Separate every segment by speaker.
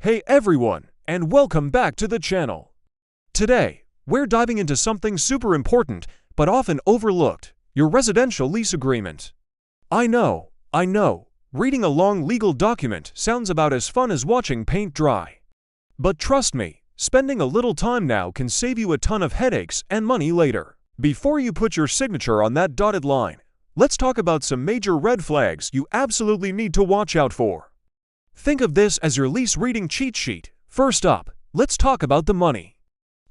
Speaker 1: Hey everyone, and welcome back to the channel. Today, we're diving into something super important, but often overlooked, your residential lease agreement. I know, reading a long legal document sounds about as fun as watching paint dry. But trust me, spending a little time now can save you a ton of headaches and money later. Before you put your signature on that dotted line, let's talk about some major red flags you absolutely need to watch out for. Think of this as your lease reading cheat sheet. First up, let's talk about the money.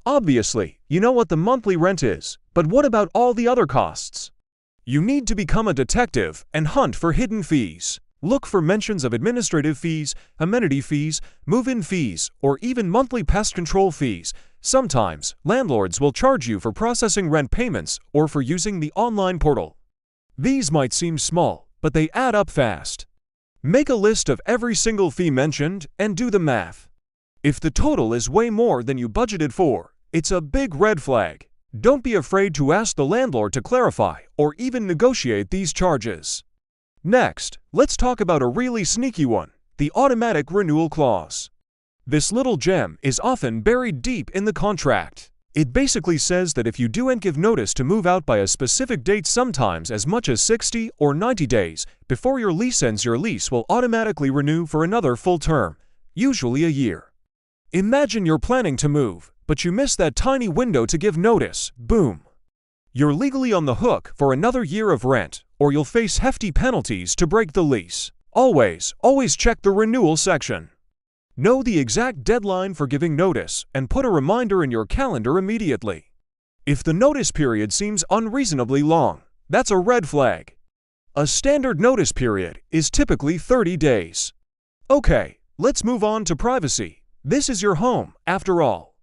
Speaker 1: Obviously, you know what the monthly rent is, but what about all the other costs? You need to become a detective and hunt for hidden fees. Look for mentions of administrative fees, amenity fees, move-in fees, or even monthly pest control fees. Sometimes, landlords will charge you for processing rent payments or for using the online portal. These might seem small, but they add up fast. Make a list of every single fee mentioned and do the math. If the total is way more than you budgeted for, it's a big red flag. Don't be afraid to ask the landlord to clarify or even negotiate these charges. Next, let's talk about a really sneaky one, the automatic renewal clause. This little gem is often buried deep in the contract. It basically says that if you don't give notice to move out by a specific date, sometimes as much as 60 or 90 days before your lease ends, your lease will automatically renew for another full term, usually a year. Imagine you're planning to move, but you miss that tiny window to give notice. Boom! You're legally on the hook for another year of rent, or you'll face hefty penalties to break the lease. Always check the renewal section. Know the exact deadline for giving notice and put a reminder in your calendar immediately. If the notice period seems unreasonably long, that's a red flag. A standard notice period is typically 30 days. Okay, let's move on to privacy. This is your home, after all.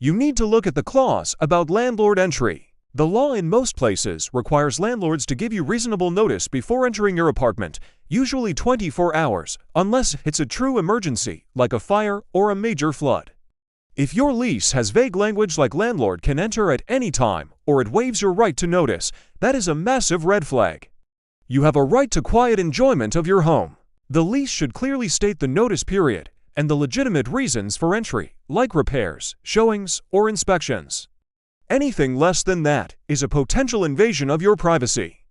Speaker 1: You need to look at the clause about landlord entry. The law in most places requires landlords to give you reasonable notice before entering your apartment, usually 24 hours, unless it's a true emergency, like a fire or a major flood. If your lease has vague language like landlord can enter at any time, or it waives your right to notice, that is a massive red flag. You have a right to quiet enjoyment of your home. The lease should clearly state the notice period and the legitimate reasons for entry, like repairs, showings, or inspections. Anything less than that is a potential invasion of your privacy.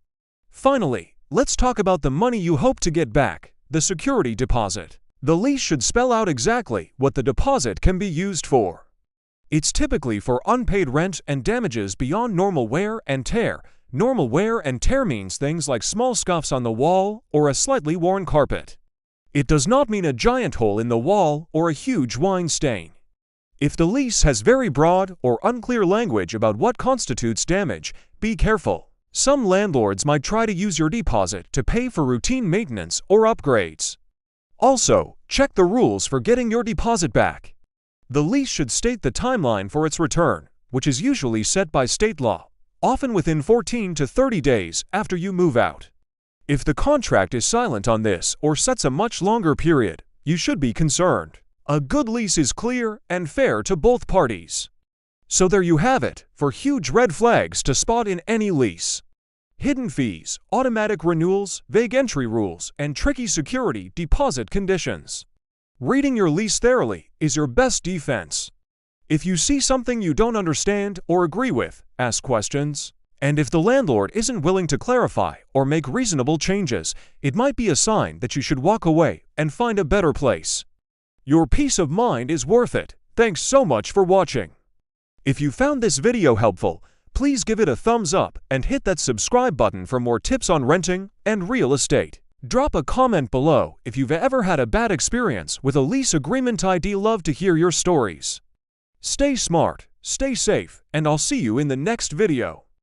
Speaker 1: Finally, let's talk about the money you hope to get back, the security deposit. The lease should spell out exactly what the deposit can be used for. It's typically for unpaid rent and damages beyond normal wear and tear. Normal wear and tear means things like small scuffs on the wall or a slightly worn carpet. It does not mean a giant hole in the wall or a huge wine stain. If the lease has very broad or unclear language about what constitutes damage, be careful. Some landlords might try to use your deposit to pay for routine maintenance or upgrades. Also, check the rules for getting your deposit back. The lease should state the timeline for its return, which is usually set by state law, often within 14 to 30 days after you move out. If the contract is silent on this or sets a much longer period, you should be concerned. A good lease is clear and fair to both parties. So there you have it, for huge red flags to spot in any lease. Hidden fees, automatic renewals, vague entry rules, and tricky security deposit conditions. Reading your lease thoroughly is your best defense. If you see something you don't understand or agree with, ask questions. And if the landlord isn't willing to clarify or make reasonable changes, it might be a sign that you should walk away and find a better place. Your peace of mind is worth it. Thanks so much for watching. If you found this video helpful, please give it a thumbs up and hit that subscribe button for more tips on renting and real estate. Drop a comment below if you've ever had a bad experience with a lease agreement. I'd love to hear your stories. Stay smart, stay safe, and I'll see you in the next video.